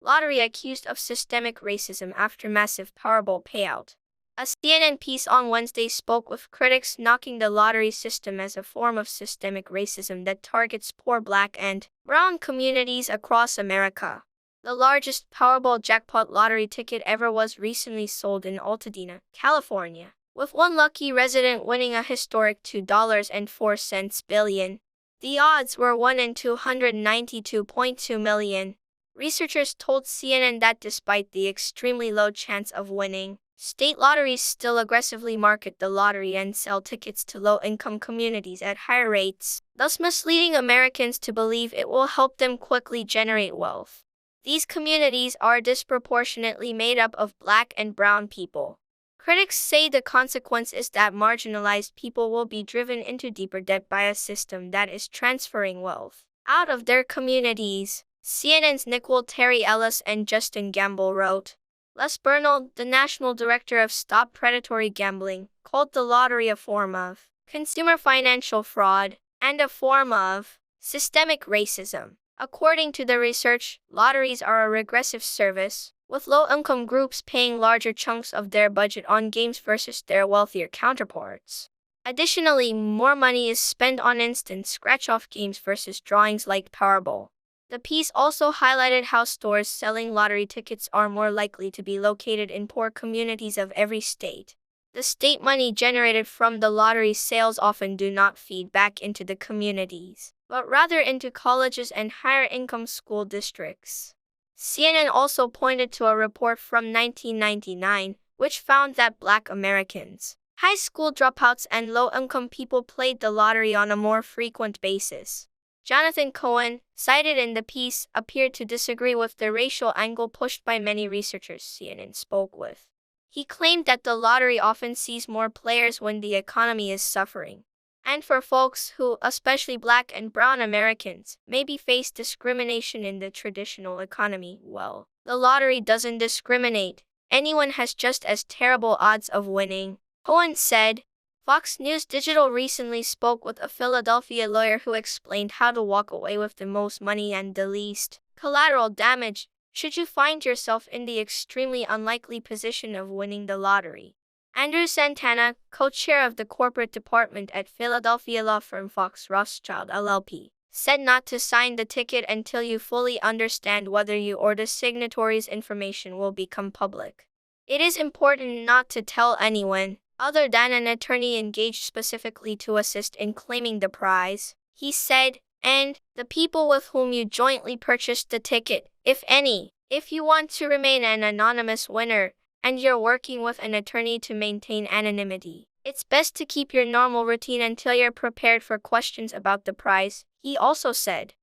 lottery accused of systemic racism after massive Powerball payout. A CNN piece on Wednesday spoke with critics knocking the lottery system as a form of systemic racism that targets poor Black and brown communities across America. The largest Powerball jackpot lottery ticket ever was recently sold in Altadena, California, with one lucky resident winning a historic $2.04 billion. The odds were 1 in 292.2 million. Researchers told CNN that despite the extremely low chance of winning, state lotteries still aggressively market the lottery and sell tickets to low-income communities at higher rates, thus misleading Americans to believe it will help them quickly generate wealth. These communities are disproportionately made up of Black and brown people. Critics say the consequence is that marginalized people will be driven into deeper debt by a system that is transferring wealth out of their communities. CNN's Nicole Terry Ellis and Justin Gamble wrote. Les Bernald, the national director of Stop Predatory Gambling, called the lottery a form of consumer financial fraud and a form of systemic racism. According to the research, lotteries are a regressive service, with low-income groups paying larger chunks of their budget on games versus their wealthier counterparts. Additionally, more money is spent on instant scratch-off games versus drawings like Powerball. The piece also highlighted how stores selling lottery tickets are more likely to be located in poor communities of every state. The state money generated from the lottery sales often do not feed back into the communities, but rather into colleges and higher-income school districts. CNN also pointed to a report from 1999, which found that Black Americans, high school dropouts, and low-income people played the lottery on a more frequent basis. Jonathan Cohen, cited in the piece, appeared to disagree with the racial angle pushed by many researchers CNN spoke with. He claimed that the lottery often sees more players when the economy is suffering. And for folks who, especially Black and brown Americans, maybe face discrimination in the traditional economy, well, the lottery doesn't discriminate. Anyone has just as terrible odds of winning, Cohen said. Fox News Digital recently spoke with a Philadelphia lawyer who explained how to walk away with the most money and the least collateral damage should you find yourself in the extremely unlikely position of winning the lottery. Andrew Santana, co-chair of the corporate department at Philadelphia law firm Fox Rothschild LLP, said not to sign the ticket until you fully understand whether you or the signatory's information will become public. It is important not to tell anyone, other than an attorney engaged specifically to assist in claiming the prize, he said, and the people with whom you jointly purchased the ticket, if any. If you want to remain an anonymous winner, and you're working with an attorney to maintain anonymity, it's best to keep your normal routine until you're prepared for questions about the prize, he also said.